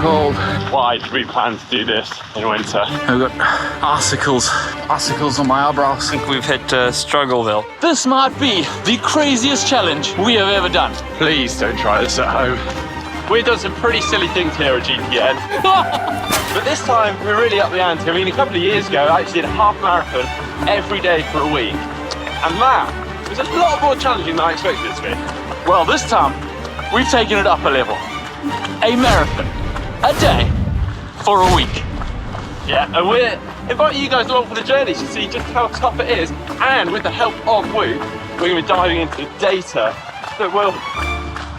cold. Why did we plan to do this in winter? I've got icicles on my eyebrows. I think we've hit Struggleville. This might be the craziest challenge we have ever done. Please don't try this at home. We've done some pretty silly things here at GPN. But this time, we're really up the ante. I mean, a couple of years ago, I actually did a half marathon every day for a week. And that was a lot more challenging than I expected it to be. Well, this time, we've taken it up a level. A marathon, a day, for a week. Yeah, and we're inviting you guys along for the journey to see just how tough it is. And with the help of Whoop, we're going to be diving into the data that will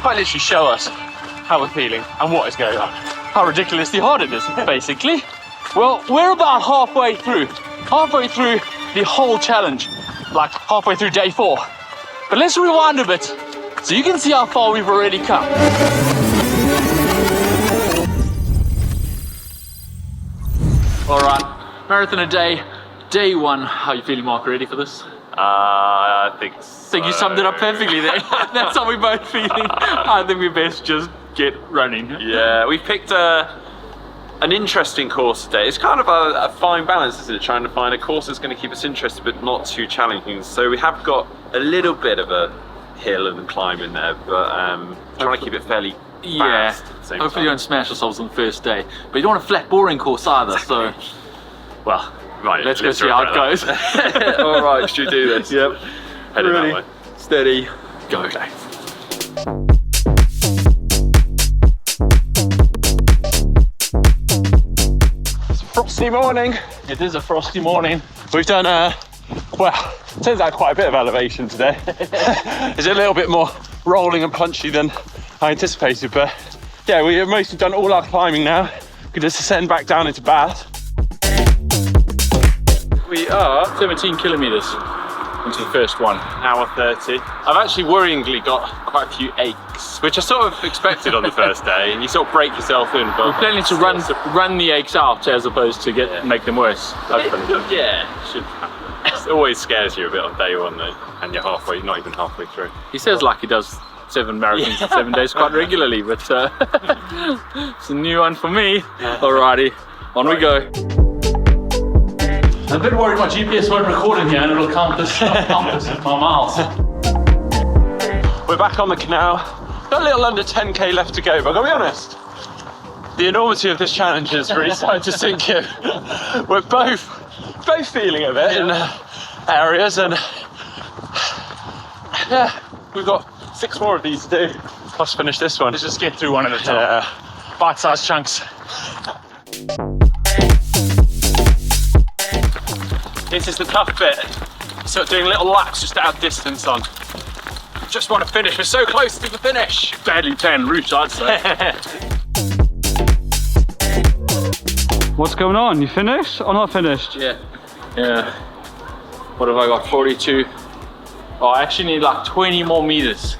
quite literally show us how we're feeling and what is going on. How ridiculously hard it is, basically. Well, we're about halfway through the whole challenge, like halfway through day 4. But let's rewind a bit so you can see how far we've already come. All right, marathon a day, day 1. How are you feeling, Mark? Ready for this? I think so. I think you summed it up perfectly there. That's how we're both feeling. I think we best just get running. Yeah, we've picked an interesting course today. It's kind of a fine balance, isn't it? Trying to find a course that's going to keep us interested but not too challenging. So we have got a little bit of a hill and climb in there, but trying to keep it fairly fast at the same hopefully time. you don't smash ourselves on the first day. But you don't want a flat, boring course either, so... Well, right, let's go see how it goes. All right, should we do this? Yep. Heading Ready, that way. steady, go. Okay. It's a frosty morning. It is a frosty morning. We've done, well, turns out quite a bit of elevation today. It's a little bit more rolling and punchy than I anticipated, but yeah, we have mostly done all our climbing now. We can just ascend back down into Bath. We are 17 kilometers into the first one. hour 30. I've actually worryingly got quite a few aches, which I sort of expected on the first day, and you sort of break yourself in. But We're planning to run the aches out as opposed to make them worse. Hopefully. Yeah, should happen. It always scares you a bit on day 1 though, and you're not even halfway through. He says like he does 7 marathons in 7 days quite regularly, but it's a new one for me. Alrighty, on we go. I'm a bit worried my GPS won't record in here and it'll count this as my miles. We're back on the canal. Got a little under 10k left to go, but I've got to be honest, the enormity of this challenge is really starting to sink in. We're both feeling a bit in areas, and yeah, we've got 6 more of these to do, plus finish this one. Let's just get through one at a time. Yeah. Bite-sized chunks. This is the tough bit. So doing little laps just to add distance on. Just want to finish. We're so close to the finish. Badly planned route, I'd say. What's going on? You finished or not finished? Yeah. What have I got? 42. Oh, I actually need like 20 more meters.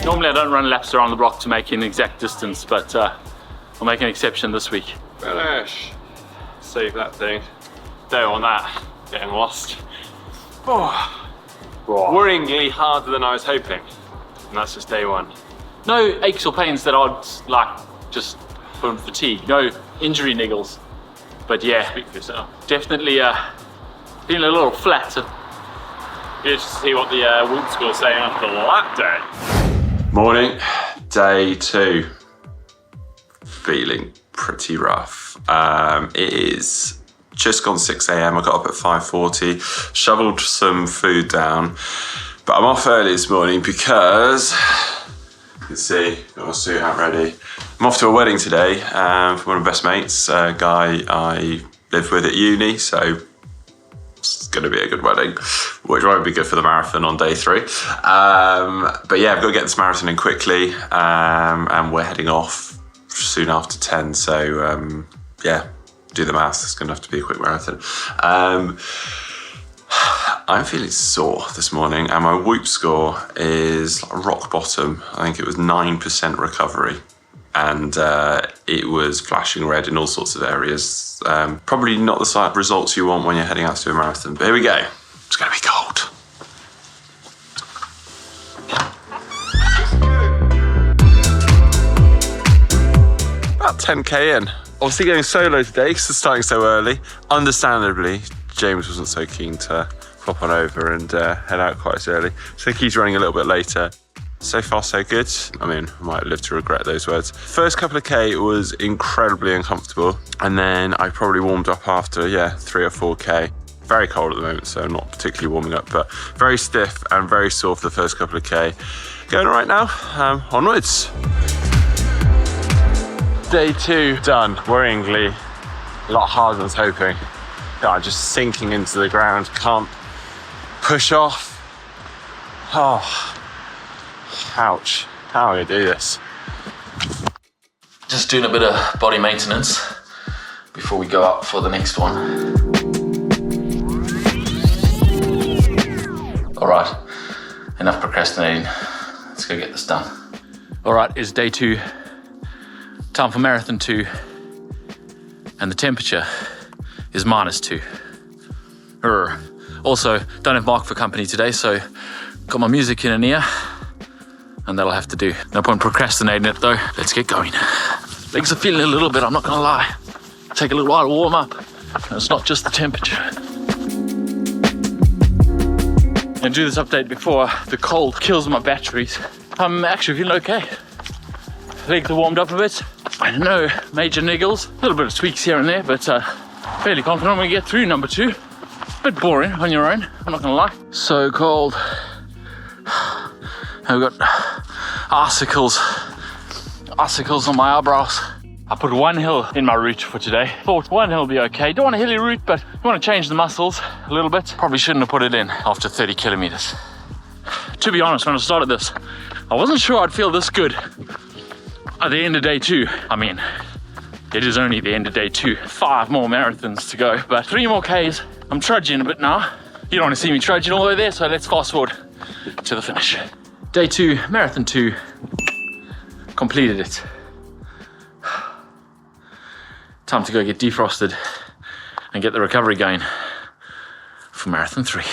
Normally I don't run laps around the block to make an exact distance, but I'll make an exception this week. Finish. Save that thing. Don't want that getting lost. Oh. Worryingly harder than I was hoping. And that's just day 1. No aches or pains that I'd like just from fatigue. No injury niggles. But yeah, Speak for yourself. definitely feeling a little flat. Good to see what the Whoop score is saying after lap day. Morning, day 2. Feeling pretty rough. It is just gone 6 a.m. I got up at 5:40, shoveled some food down, but I'm off early this morning because you can see, got my suit hat ready. I'm off to a wedding today for one of my best mates, a guy I live with at uni, so it's going to be a good wedding, which won't be good for the marathon on day 3. But yeah, I've got to get this marathon in quickly, and we're heading off soon after 10, so yeah, do the maths, it's going to have to be a quick marathon. I'm feeling sore this morning, and my Whoop score is rock bottom. I think it was 9% recovery, and it was flashing red in all sorts of areas. Probably not the sort of results you want when you're heading out to a marathon, but here we go. It's going to be cold. about 10k in. Obviously going solo today because it's starting so early. Understandably, James wasn't so keen to pop on over and head out quite as early. So I think he's running a little bit later. So far, so good. I mean, I might live to regret those words. First couple of K was incredibly uncomfortable. And then I probably warmed up after, 3 or 4K. Very cold at the moment, so not particularly warming up, but very stiff and very sore for the first couple of K. Going all right now, onwards. Day 2 done, worryingly a lot harder than I was hoping. Yeah, just sinking into the ground, can't push off. Oh. Ouch, how do I do this? Just doing a bit of body maintenance before we go up for the next one. All right, enough procrastinating. Let's go get this done. All right, it's day 2, time for marathon 2, and the temperature is -2. Also, don't have Mark for company today, so got my music in an ear, and that'll have to do. No point procrastinating it though. Let's get going. Legs are feeling a little bit, I'm not gonna lie. Take a little while to warm up. And it's not just the temperature. I do this update before the cold kills my batteries. I'm actually feeling okay. Legs are warmed up a bit. I don't know, major niggles. A little bit of tweaks here and there, but fairly confident we get through number 2. Bit boring on your own, I'm not gonna lie. So cold. I've got icicles on my eyebrows. I put one hill in my route for today. Thought one hill will be okay. Don't want a hilly route, but you want to change the muscles a little bit. Probably shouldn't have put it in after 30 kilometers. To be honest, when I started this, I wasn't sure I'd feel this good at the end of day 2. I mean, it is only the end of day 2. 5 more marathons to go, but 3 more Ks. I'm trudging a bit now. You don't want to see me trudging all the way there, so let's fast forward to the finish. Day 2, marathon 2, completed it. Time to go get defrosted and get the recovery going for marathon 3.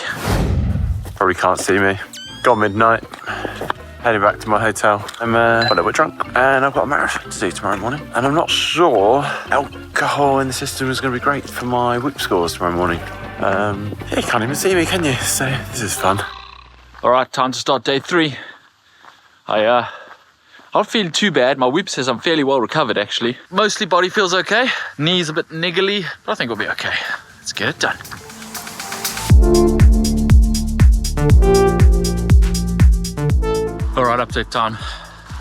Probably can't see me. Gone midnight, heading back to my hotel. I'm a little bit drunk and I've got a marathon to do tomorrow morning. And I'm not sure alcohol in the system is going to be great for my Whoop scores tomorrow morning. You can't even see me, can you? So this is fun. All right, time to start day 3. I not feeling too bad. My Whoop says I'm fairly well recovered actually. Mostly body feels okay. Knees a bit niggly, but I think we'll be okay. Let's get it done. All right, update time.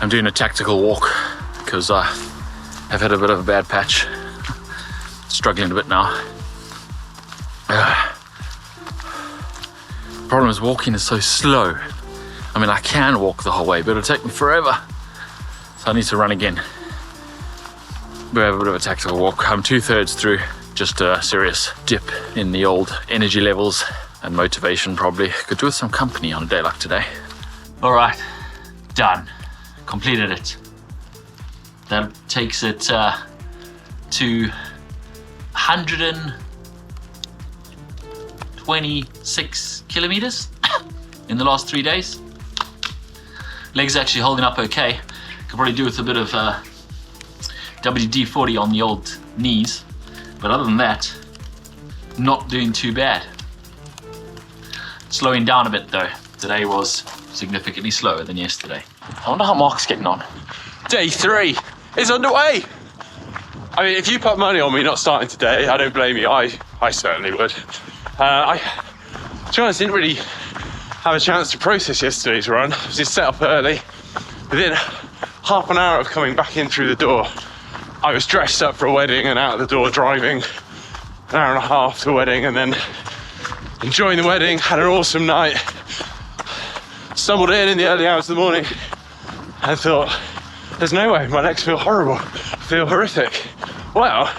I'm doing a tactical walk because I have had a bit of a bad patch. Struggling a bit now. Problem is walking is so slow. I mean, I can walk the whole way, but it'll take me forever. So I need to run again. We have a bit of a tactical walk. I'm 2/3 through, just a serious dip in the old energy levels and motivation probably. Could do with some company on a day like today. All right, done. Completed it. That takes it to 126 kilometers in the last 3 days. Legs actually holding up okay. Could probably do with a bit of WD-40 on the old knees. But other than that, not doing too bad. Slowing down a bit though. Today was significantly slower than yesterday. I wonder how Mark's getting on. Day 3 is underway. I mean, if you put money on me not starting today, I don't blame you. I certainly would. To be honest, didn't really have a chance to process yesterday's run. I was just set up early. Within half an hour of coming back in through the door, I was dressed up for a wedding and out the door driving an hour and a half to a wedding and then enjoying the wedding, had an awesome night. Stumbled in the early hours of the morning and thought, there's no way, my legs feel horrible, I feel horrific. Well,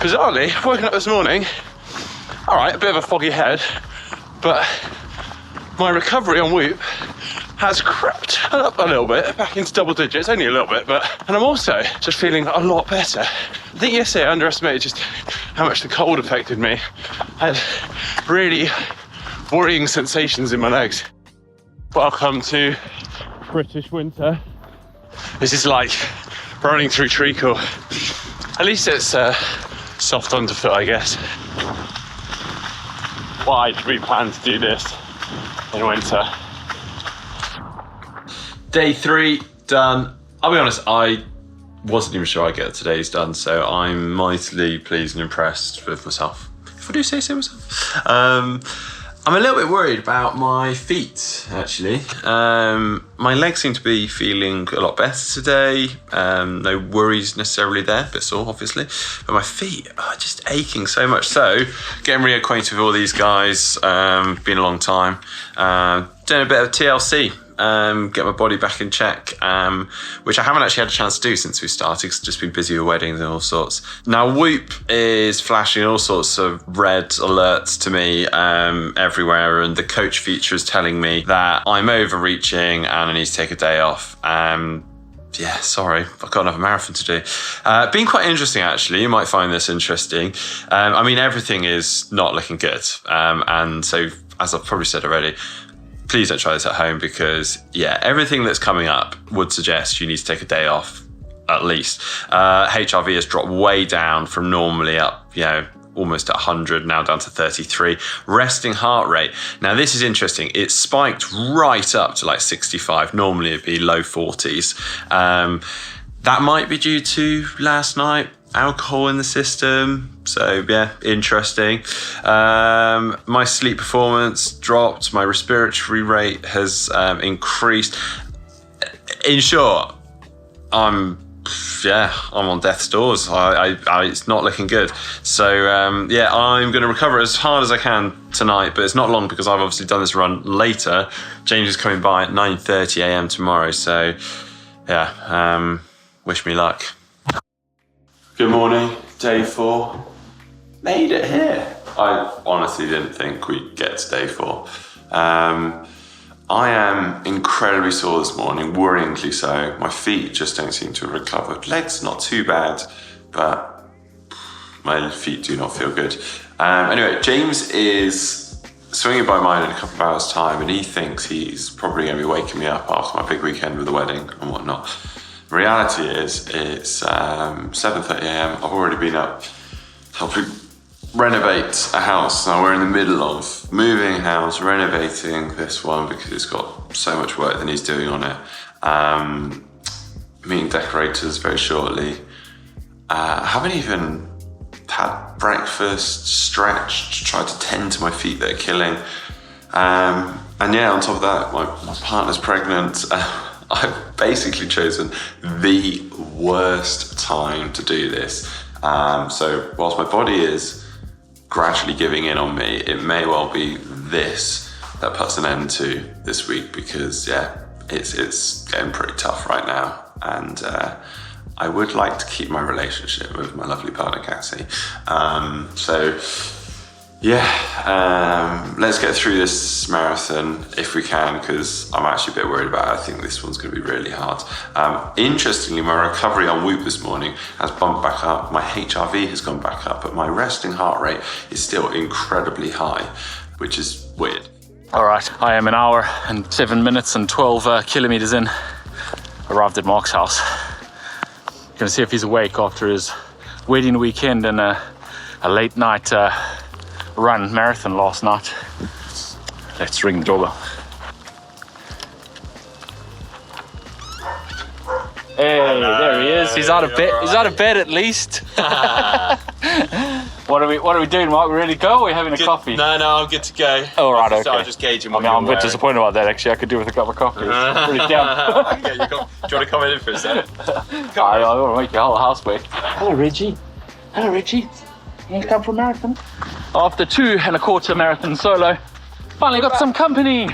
bizarrely, waking up this morning, all right, a bit of a foggy head, but my recovery on Whoop has crept up a little bit, back into double digits, only a little bit, and I'm also just feeling a lot better. I think yesterday I underestimated just how much the cold affected me. I had really worrying sensations in my legs. Welcome to British winter. This is like running through treacle. At least it's soft underfoot, I guess. Why did we plan to do this in winter? Day 3 done. I'll be honest, I wasn't even sure I'd get today's done, so I'm mightily pleased and impressed with myself, if I do say so myself. I'm a little bit worried about my feet, actually. My legs seem to be feeling a lot better today. No worries necessarily there, a bit sore obviously, but my feet are just aching so much. So getting reacquainted with all these guys, been a long time. Doing a bit of TLC. Get my body back in check, which I haven't actually had a chance to do since we started, because I've just been busy with weddings and all sorts. Now Whoop is flashing all sorts of red alerts to me everywhere, and the coach feature is telling me that I'm overreaching and I need to take a day off. Yeah, sorry, I've got another marathon to do. Been quite interesting, actually. You might find this interesting. I mean, everything is not looking good. And so, as I've probably said already, please don't try this at home, because yeah, everything that's coming up would suggest you need to take a day off at least. HRV has dropped way down from normally up, you know, almost at 100, now down to 33. Resting heart rate. Now this is interesting. It spiked right up to like 65. Normally it'd be low 40s. That might be due to last night, alcohol in the system. So yeah, interesting. My sleep performance dropped. My respiratory rate has increased. In short, I'm on death's doors. It's not looking good. So yeah, I'm going to recover as hard as I can tonight, but it's not long because I've obviously done this run later. James is coming by at 9:30 a.m. tomorrow. So yeah, wish me luck. Good morning, day 4. Made it here. I honestly didn't think we'd get to day 4. I am incredibly sore this morning, worryingly so. My feet just don't seem to have recovered. Legs not too bad, but my feet do not feel good. Anyway, James is swinging by mine in a couple of hours' time, and he thinks he's probably going to be waking me up after my big weekend with the wedding and whatnot. Reality is, it's 7:30 a.m. I've already been up helping renovate a house. Now we're in the middle of moving a house, renovating this one because it's got so much work that he's doing on it. Meeting decorators very shortly. I haven't even had breakfast, stretched, tried to tend to my feet that are killing. And yeah, on top of that, my partner's pregnant. I've basically chosen the worst time to do this. So whilst my body is gradually giving in on me, it may well be this that puts an end to this week, because yeah, it's getting pretty tough right now. And I would like to keep my relationship with my lovely partner, Cassie. So yeah, let's get through this marathon if we can, because I'm actually a bit worried about it. I think this one's going to be really hard. Interestingly, my recovery on Whoop this morning has bumped back up. My HRV has gone back up, but my resting heart rate is still incredibly high, which is weird. All right, I am an hour and 7 minutes and 12 kilometers in. Arrived at Mark's house. Gonna see if he's awake after his wedding weekend and a late night run marathon last night. Let's ring the doorbell. Hey, there he is. He's out of bed. Right. He's out of bed at least. What are we doing, Mark? We ready to go? Or are we having a coffee? No, I'm good to go. Oh, right, okay. So I'm just gauging what I'm a bit disappointed about that, actually. I could do with a cup of coffee. It's pretty down. Do you want to come in for a sec? I want to make your whole house wait. Hello, Reggie. Hello, Reggie. You come for a marathon? After 2.25 marathon solo, finally got some company.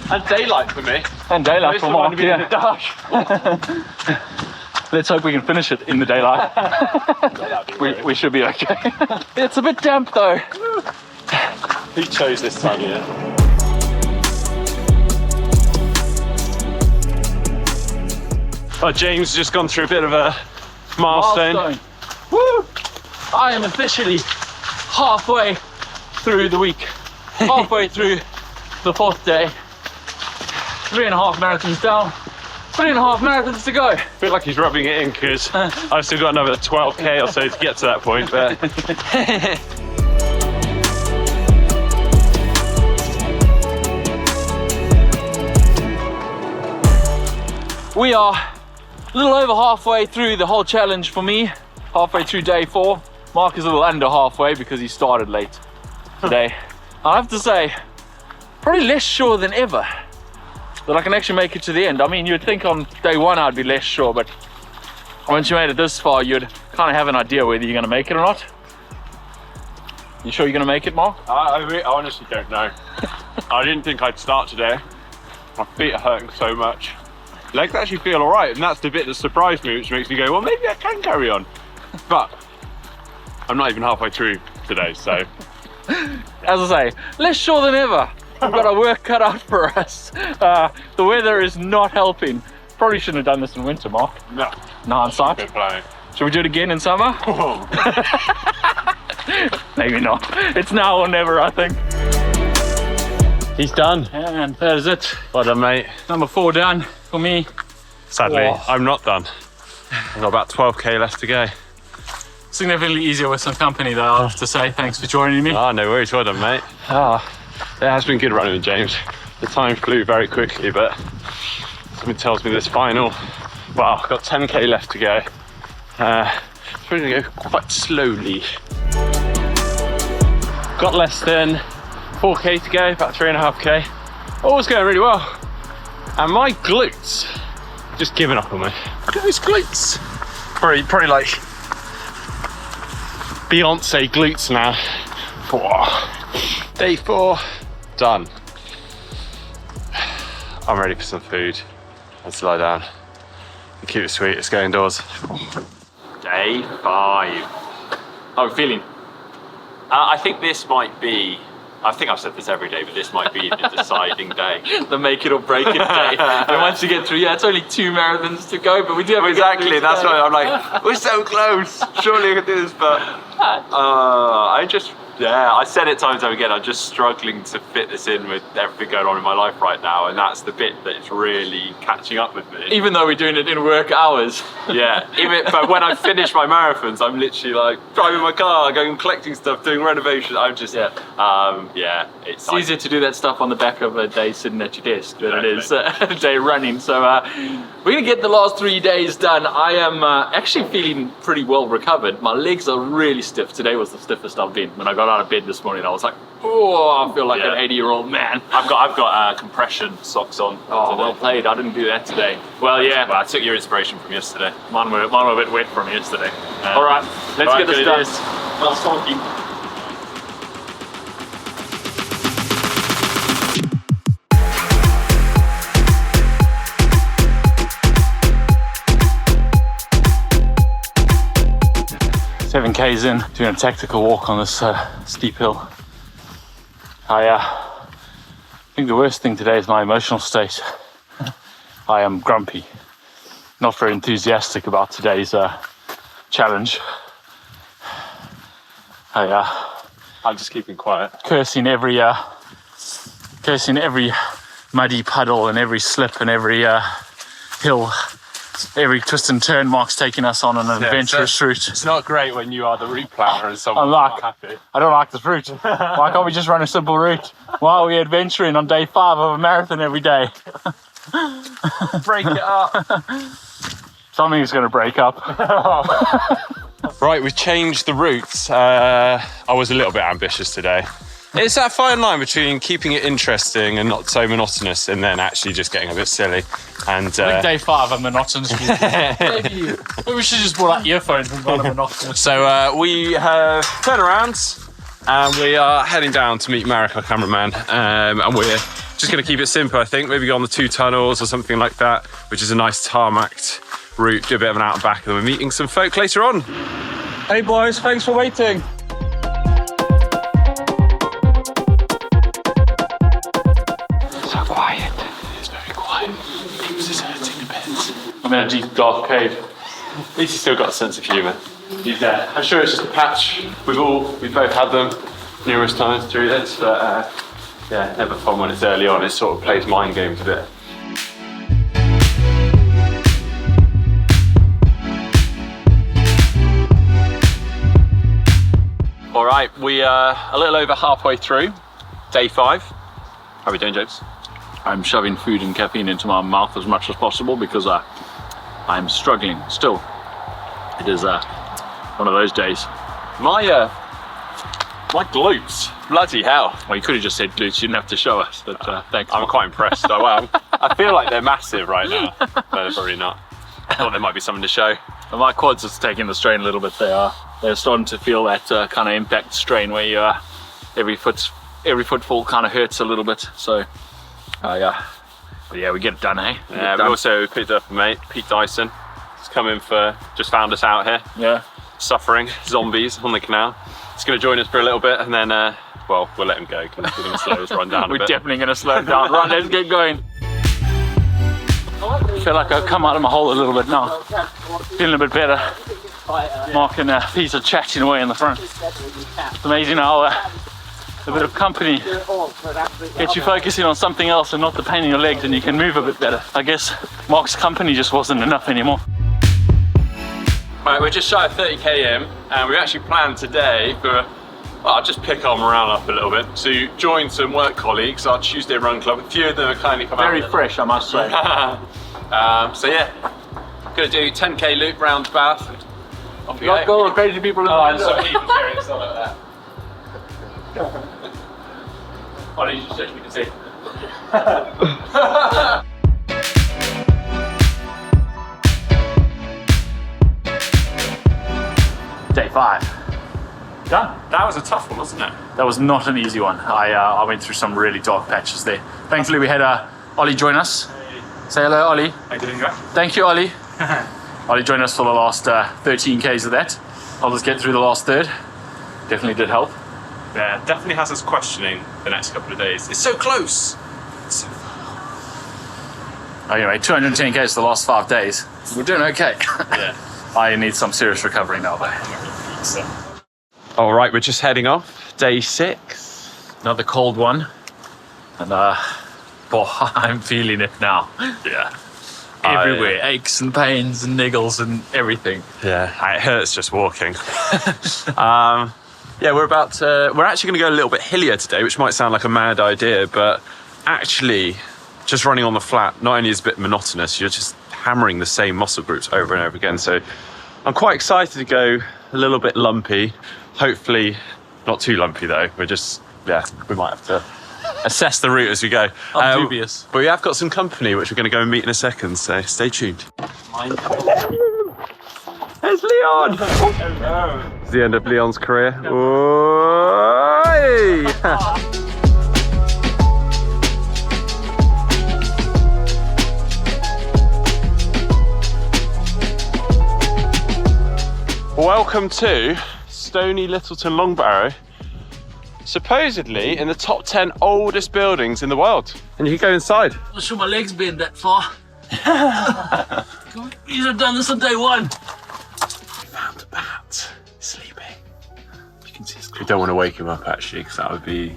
And daylight for me. And daylight for Mark, yeah. In the dark. Let's hope we can finish it in the daylight. we should be okay. It's a bit damp though. Who chose this time of year? Oh, James has just gone through a bit of a milestone. Woo! I am officially halfway through the week. Halfway through the 4th day. 3.5 marathons down. 3.5 marathons to go. I feel like he's rubbing it in because I've still got another 12k or so to get to that point. But we are a little over halfway through the whole challenge for me. Halfway through day 4. Mark is a little under halfway because he started late today. I have to say, probably less sure than ever that I can actually make it to the end. I mean, you'd think on day 1 I'd be less sure, but once you made it this far, you'd kind of have an idea whether you're going to make it or not. You sure you're going to make it, Mark? I honestly don't know. I didn't think I'd start today. My feet are hurting so much. Legs actually feel all right, and that's the bit that surprised me, which makes me go, well, maybe I can carry on. But I'm not even halfway through today, so. As I say, less sure than ever. We've got our work cut out for us. The weather is not helping. Probably shouldn't have done this in winter, Mark. No. In hindsight. Good plan. Should we do it again in summer? Maybe not. It's now or never, I think. He's done. And that is it. Well done, mate. Number 4 done for me. Sadly, Oh. I'm not done. I've got about 12k left to go. Significantly easier with some company, though, I have to say. Thanks for joining me. Ah, no worries. Well done, mate. It has been good running with James. The time flew very quickly, but something tells me this final, well, I've got 10k left to go. It's probably going to go quite slowly. Got less than 4k to go, about 3.5k. All's going really well. And my glutes just giving up on me. Those glutes. Probably like Beyonce glutes now. Day 4, done. I'm ready for some food. Let's lie down and keep it sweet. Let's go indoors. Day 5. How are we feeling? I think this might be, I think I've said this every day, but this might be the deciding day. The make it or break it day. And once you get through, yeah, it's only 2 marathons to go, but we do have to get Exactly, through that's today. why I'm like, we're so close. Surely I could do this, but I said it time and time again, I'm just struggling to fit this in with everything going on in my life right now, and that's the bit that's really catching up with me. Even though we're doing it in work hours. Yeah, but when I finish my marathons, I'm literally like driving my car, going collecting stuff, doing renovation. I'm just, It's easier to do that stuff on the back of a day sitting at your desk than it is a day running. So we're gonna get the last 3 days done. I am actually feeling pretty well recovered. My legs are really stiff. Today was the stiffest I've been. When I got out of bed this morning, I was like, oh, I feel like an 80-year-old man. I've got compression socks on. Oh, today. well played. I didn't do that today. Well, yeah, I took your inspiration from yesterday. Mine were a bit wet from yesterday. All right, let's get this done. Last talking. Seven K's in, doing a tactical walk on this steep hill. I think the worst thing today is my emotional state. I am grumpy, not very enthusiastic about today's challenge. I'm just keeping quiet. Cursing every muddy puddle and every slip and every hill, every twist and turn Mark's taking us on an adventurous route. It's not great when you are the route planner and someone's I'm not like, happy. I don't like this route. Why can't we just run a simple route? Why are we adventuring on day 5 of a marathon every day? Break it up. Something's going to break up. Right, we've changed the routes. I was a little bit ambitious today. It's that fine line between keeping it interesting and not so monotonous, and then actually just getting a bit silly. And I think day 5 are monotonous. Maybe we should just pull out earphones and run a monotonous. so we have turned around and we are heading down to meet Marek, our cameraman, and we're just going to keep it simple, I think. Maybe go on the 2 tunnels or something like that, which is a nice tarmacked route, do a bit of an out and back, and then we're meeting some folk later on. Hey boys, thanks for waiting. So quiet. It's very quiet. James is hurting a bit. I'm in a deep dark cave. At least he's still got a sense of humour. I'm sure it's just a patch. We've both had them numerous times through this, but never fun when it's early on. It sort of plays mind games a bit. Right, we are a little over halfway through day 5. How are we doing, James? I'm shoving food and caffeine into my mouth as much as possible because I'm struggling still. It is one of those days. My glutes, bloody hell. Well, you could have just said glutes, you didn't have to show us, but thanks. I'm quite impressed. I feel like they're massive right now, but they're probably not. I thought there might be something to show. And my quads are taking the strain a little bit. They're starting to feel that kind of impact strain where you every footfall kind of hurts a little bit. So yeah, but yeah, we get it done, eh? We also picked up a mate, Pete Dyson. He's come in just found us out here. Yeah. Suffering zombies on the canal. He's going to join us for a little bit, and then well, we'll let him go because we're going to slow us run down a bit. We're definitely going to slow it down. Right, let's get going. I feel like I've come out of my hole a little bit now. Feeling a bit better. Mark and Pete are chatting away in the front. It's amazing how a bit of company gets you focusing on something else and not the pain in your legs, and you can move a bit better. I guess Mark's company just wasn't enough anymore. Right, we're just shy of 30k in, and we actually planned today for, well, I'll just pick our morale up a little bit, to join some work colleagues, our Tuesday Run Club. A few of them have kindly come out. Very fresh, I must say. So yeah, gonna do 10k loop round Bath. Off we go. Got all the crazy people in the I'm sorry, carrying stuff like that. Why don't you just me to see? Day 5. Done. That was a tough one, wasn't it? That was not an easy one. I went through some really dark patches there. Thankfully we had Ollie join us. Say hello, Ollie. How you doing, guys? Thank you, Ollie. Ollie joined us for the last 13 Ks of that. I'll just get through the last third. Definitely did help. Yeah, definitely has us questioning the next couple of days. It's so close. It's so Anyway, 210 Ks the last 5 days. We're doing okay. yeah. I need some serious recovery now though. All right, we're just heading off. Day 6. Another cold one. And boy, I'm feeling it now. Yeah. Everywhere, aches and pains and niggles and everything. Yeah, it hurts just walking. Yeah, we're actually going to go a little bit hillier today, which might sound like a mad idea, but actually just running on the flat not only is a bit monotonous, you're just hammering the same muscle groups over and over again. So I'm quite excited to go a little bit lumpy. Hopefully not too lumpy though. We might have to assess the route as we go. I'm dubious. But we have got some company which we're going to go and meet in a second, so stay tuned. There's Leon! Hello. It's the end of Leon's career. Oi! Welcome to Stony Littleton Longbarrow, supposedly in the top 10 oldest buildings in the world. And you can go inside. I'm not sure my legs bend that far. You should have done this on day 1. Found a bat sleeping. You can see his claws. We don't want to wake him up actually, because that would be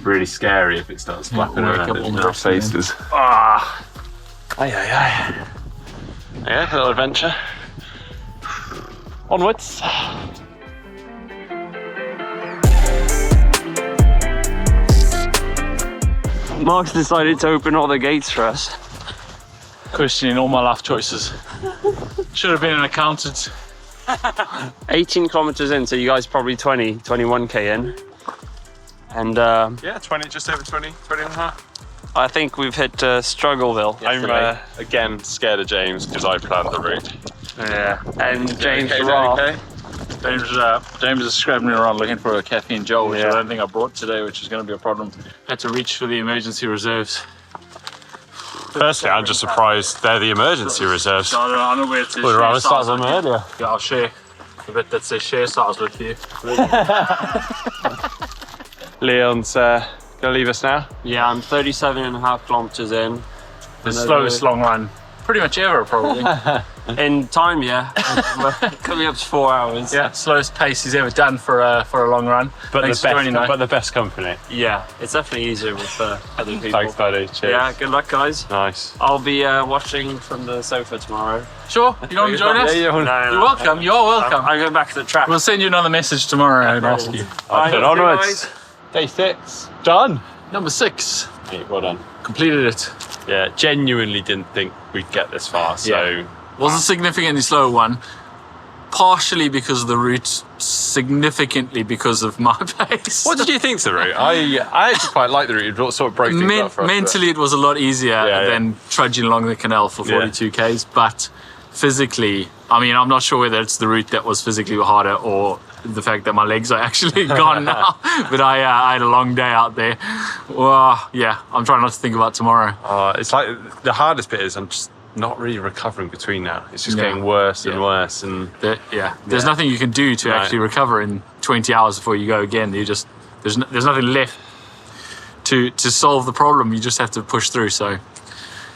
really scary if it starts flapping around in our faces. Ah. Yeah, a little adventure. Onwards. Mark's decided to open all the gates for us. Questioning all my life choices. Should have been an accountant. 18 kilometers in, so you guys probably 21k in. And Yeah, 20, just over 20 and a half. I think we've hit Struggleville yesterday. I'm again scared of James because I planned the route. Yeah, and James Okay, Roth. okay? James is scrabbling around looking for a caffeine gel, which I don't think I brought today, which is going to be a problem. Had to reach for the emergency reserves. Firstly, I'm just surprised they're the emergency reserves. I don't know where it says. We'd rather start them earlier. Yeah, I'll share the bit that says share size with you. Leon's gonna leave us now. Yeah, I'm 37.5 kilometers in. The slowest long run pretty much ever, probably. In time, yeah. Coming up to 4 hours. Yeah, slowest pace he's ever done for a long run. But Thanks the for best, joining, mate. but the best company. Yeah, it's definitely easier with other people. Thanks, buddy. Cheers. Yeah, good luck, guys. Nice. I'll be watching from the sofa tomorrow. Sure, you don't want to join us? No, You're welcome. You're welcome. I'm going back to the track. We'll send you another message tomorrow and ask you. Bye, Onwards. guys. Day 6. Done. Number 6. Hey, well done. Completed it. Yeah, genuinely didn't think we'd get this far. So Was a significantly slow one. Partially because of the route, significantly because of my pace. what did you think of the route? I actually quite like the route. It sort of broke things up for us. Mentally, it was a lot easier Yeah, than trudging along the canal for 42 Ks, but physically, I mean, I'm not sure whether it's the route that was physically harder or the fact that my legs are actually gone now. But I had a long day out there. Well, yeah, I'm trying not to think about tomorrow. It's like the hardest bit is I'm just not really recovering between now. It's just Yeah. getting worse and Yeah. worse. And There's nothing you can do to Right. actually recover in 20 hours before you go again. There's nothing left to solve the problem. You just have to push through. So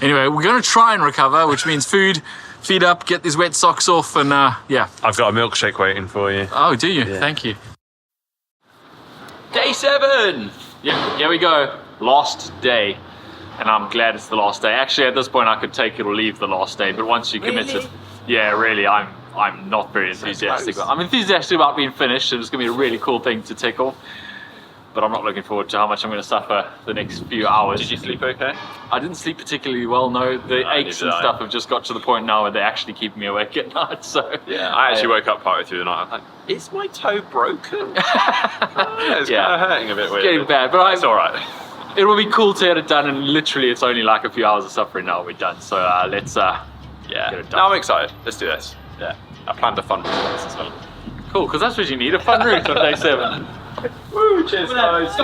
anyway, we're going to try and recover, which means food, feed up, get these wet socks off, and yeah. I've got a milkshake waiting for you. Oh, do you? Thank you. Day 7. Yeah, here we go. Last day. And I'm glad it's the last day. Actually, at this point, I could take it or leave the last day. But once you commit to, yeah, really, I'm not very enthusiastic. I'm enthusiastic about being finished. And it's going to be a really cool thing to tick off. But I'm not looking forward to how much I'm going to suffer the next few hours. Did you sleep okay? I didn't sleep particularly well. No, the aches and stuff have just got to the point now where they're actually keeping me awake at night. So Yeah, I actually woke up partway through the night. I was like, is my toe broken? It's kind of hurting a bit weird. getting bad, but It's all right. it will be cool to get it done, and literally it's only like a few hours of suffering now we're done. So let's get it done. Now I'm excited. Let's do this. Yeah. I planned a fun route for this as well. Cool, because that's what you need, a fun route on day 7. Woo, cheers guys.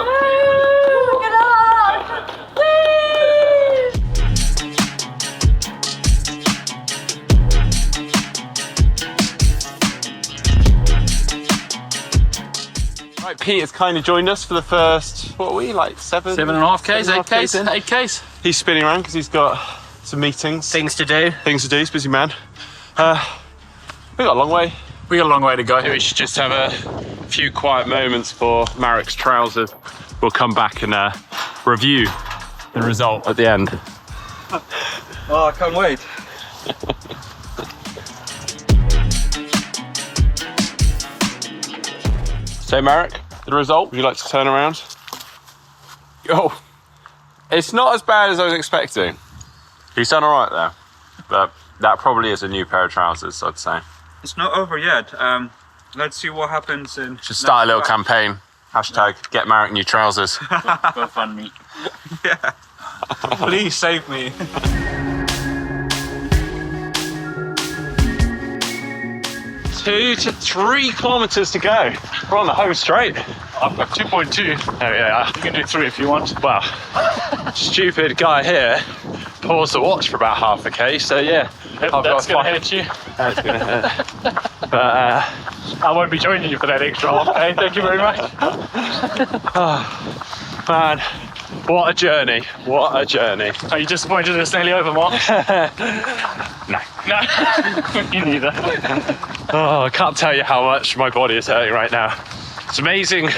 Right, Pete has kindly joined us for the first, what are we, like 7.5 Ks, 8 Ks, 8 Ks. He's spinning around because he's got some meetings. Things to do. He's a busy man. We got a long way. We got a long way to go. We should just have a few quiet moments for Marek's trousers. We'll come back and review the result at the end. Oh, I can't wait. So Marek, the result, would you like to turn around? Oh, it's not as bad as I was expecting. He's done all right there, but that probably is a new pair of trousers, I'd say. It's not over yet. Let's see what happens in. Should start a little campaign. Hashtag get Marek new trousers. Go fund me. Yeah. Please save me. 2 to 3 kilometers to go. We're on the home straight. I've got 2.2. Oh yeah, You can do 3 if you want. well, stupid guy here paused the watch for about half a K, so yeah. That's going to hurt you. That's gonna hurt. But I won't be joining you for that extra half K. Thank you very much. man, what a journey. What a journey. Are you disappointed it's nearly over, Mark? No. No. You neither. Oh, I can't tell you how much my body is hurting right now. It's amazing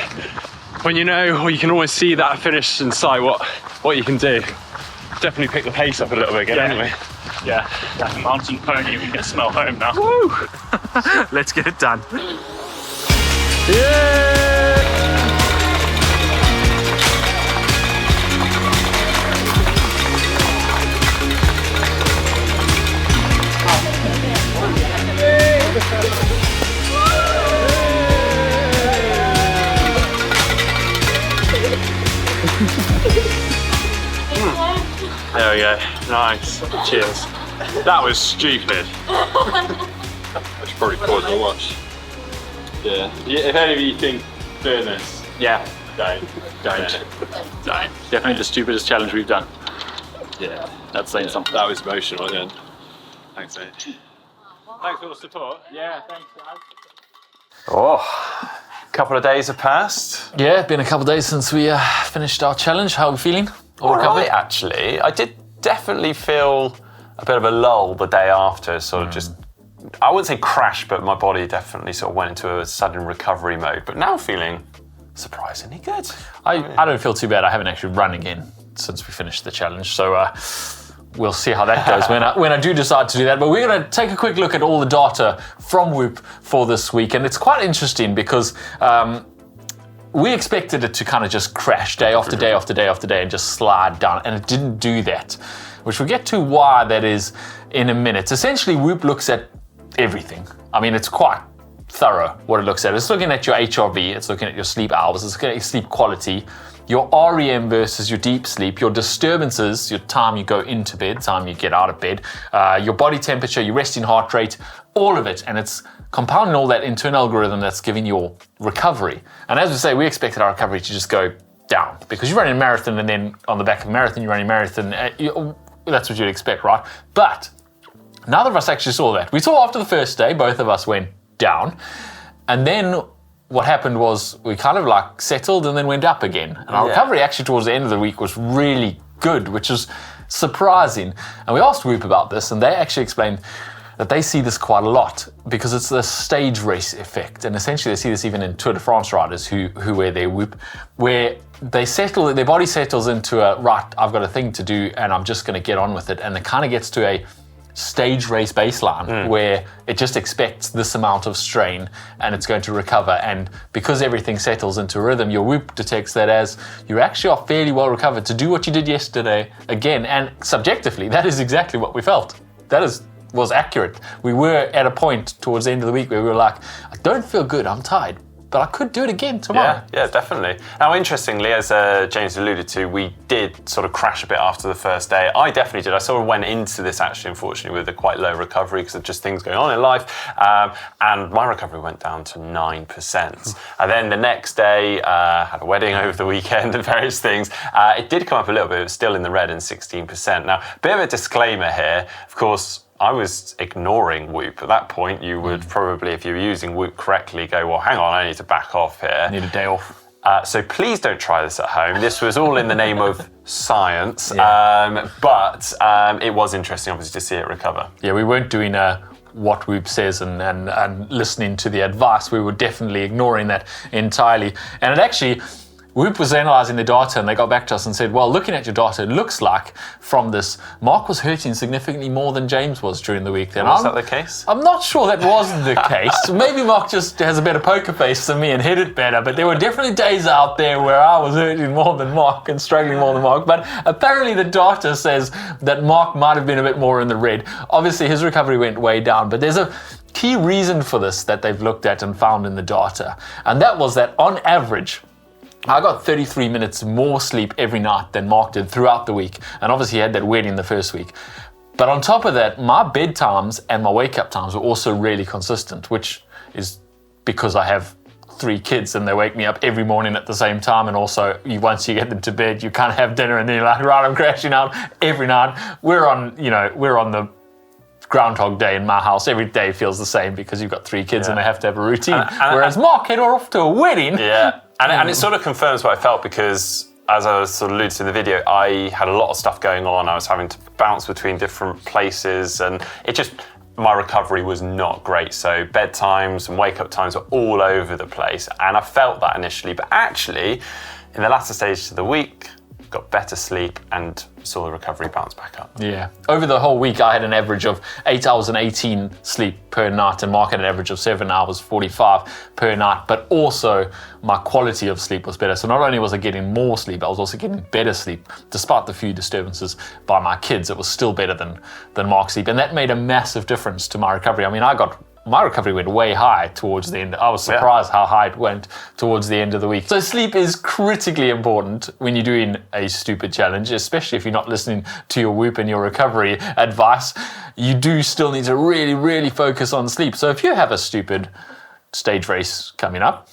when you know, or you can always see that finish in sight, what you can do. Definitely pick the pace up a little bit again, anyway. Yeah, that mountain pony, we can smell home now. Woo! Let's get it done. There we go. Nice. Cheers. That was stupid. I should probably pause and watch. Yeah. If any of you think doing this, Yeah, don't. definitely the stupidest challenge we've done. Yeah. That's saying something. That was emotional at the end. Thanks, mate. Thanks for the support. Yeah, thanks, guys. Oh, a couple of days have passed. Yeah, been a couple of days since we finished our challenge. How are we feeling? All right, actually. I did definitely feel a bit of a lull the day after, sort of just, I wouldn't say crash, but my body definitely sort of went into a sudden recovery mode. But now feeling surprisingly good. I don't feel too bad. I haven't actually run again since we finished the challenge, so we'll see how that goes when I do decide to do that. But we're going to take a quick look at all the data from Whoop for this week, and it's quite interesting because we expected it to kind of just crash day after day after day after day and just slide down, and it didn't do that, which we'll get to why that is in a minute. Essentially, Whoop looks at everything. I mean, it's quite thorough what it looks at. It's looking at your HRV, it's looking at your sleep hours, it's looking at your sleep quality, your REM versus your deep sleep, your disturbances, your time you go into bed, time you get out of bed, your body temperature, your resting heart rate, all of it. And it's compounding all that into an algorithm that's giving your recovery. And as we say, we expected our recovery to just go down because you're running a marathon and then on the back of a marathon, you're running a marathon. That's what you'd expect, right? But neither of us actually saw that. We saw after the first day, both of us went down. And then what happened was we kind of like settled and then went up again. And our recovery actually towards the end of the week was really good, which is surprising. And we asked Whoop about this, and they actually explained that they see this quite a lot because it's the stage race effect. And essentially they see this even in Tour de France riders who wear their Whoop, where they settle, their body settles into a, right, I've got a thing to do and I'm just gonna get on with it. And it kind of gets to a stage race baseline where it just expects this amount of strain and it's going to recover. And because everything settles into rhythm, your Whoop detects that as you actually are fairly well recovered to do what you did yesterday again. And subjectively, that is exactly what we felt. That was accurate. We were at a point towards the end of the week where we were like, I don't feel good, I'm tired, but I could do it again tomorrow. Yeah, definitely. Now, interestingly, as James alluded to, we did sort of crash a bit after the first day. I definitely did. I sort of went into this actually, unfortunately, with a quite low recovery because of just things going on in life. And my recovery went down to 9%. And then the next day, had a wedding over the weekend and various things. It did come up a little bit. It was still in the red and 16%. Now, a bit of a disclaimer here. Of course, I was ignoring Whoop. At that point, you would probably, if you were using Whoop correctly, go, well, hang on, I need to back off here. I need a day off. So please don't try this at home. This was all in the name of science, but it was interesting, obviously, to see it recover. Yeah, we weren't doing what Whoop says and listening to the advice. We were definitely ignoring that entirely. And it actually, Whoop was analysing the data and they got back to us and said, well, looking at your data, it looks like from this, Mark was hurting significantly more than James was during the week. Was that the case? I'm not sure that wasn't the case. Maybe Mark just has a better poker face than me and hit it better, but there were definitely days out there where I was hurting more than Mark and struggling more than Mark. But apparently the data says that Mark might have been a bit more in the red. Obviously his recovery went way down, but there's a key reason for this that they've looked at and found in the data. And that was that on average, I got 33 minutes more sleep every night than Mark did throughout the week. And obviously he had that wedding the first week. But on top of that, my bedtimes and my wake-up times were also really consistent, which is because I have 3 kids and they wake me up every morning at the same time. And also, once you get them to bed, you can't have dinner and then you're like, right, I'm crashing out every night. We're on the Groundhog Day in my house. Every day feels the same because you've got 3 kids and they have to have a routine. Whereas Mark had off to a wedding. Yeah. And it sort of confirms what I felt because, as I was sort of alluded to in the video, I had a lot of stuff going on. I was having to bounce between different places and my recovery was not great. So bedtimes and wake-up times were all over the place. And I felt that initially. But actually, in the latter stages of the week, got better sleep and saw the recovery bounce back up. Yeah. Over the whole week, I had an average of 8 hours and 18 sleep per night, and Mark had an average of 7 hours 45 per night, but also my quality of sleep was better. So not only was I getting more sleep, I was also getting better sleep. Despite the few disturbances by my kids, it was still better than Mark's sleep. And that made a massive difference to my recovery. I mean, my recovery went way high towards the end. I was surprised how high it went towards the end of the week. So sleep is critically important when you're doing a stupid challenge, especially if you're not listening to your Whoop and your recovery advice. You do still need to really, really focus on sleep. So if you have a stupid stage race coming up,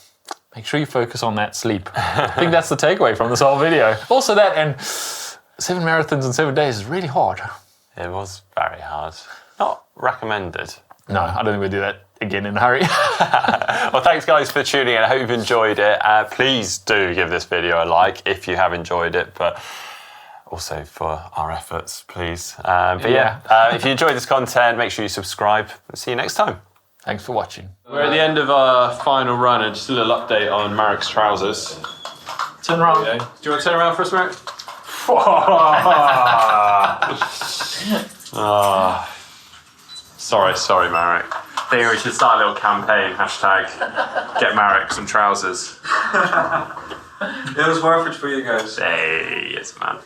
make sure you focus on that sleep. I think that's the takeaway from this whole video. Also that, and 7 marathons in 7 days is really hard. It was very hard. Not recommended. No, I don't think we'll do that again in a hurry. Well, thanks guys for tuning in. I hope you've enjoyed it. Please do give this video a like if you have enjoyed it. But also for our efforts, please. But yeah, if you enjoyed this content, make sure you subscribe. See you next time. Thanks for watching. We're at the end of our final run, and just a little update on Marek's trousers. Turn around. Okay. Do you want to turn around for us, Marek? Sorry, Marek. I think we should start a little campaign, hashtag get Marek some trousers. It was worth it for you guys. Hey, yes, man.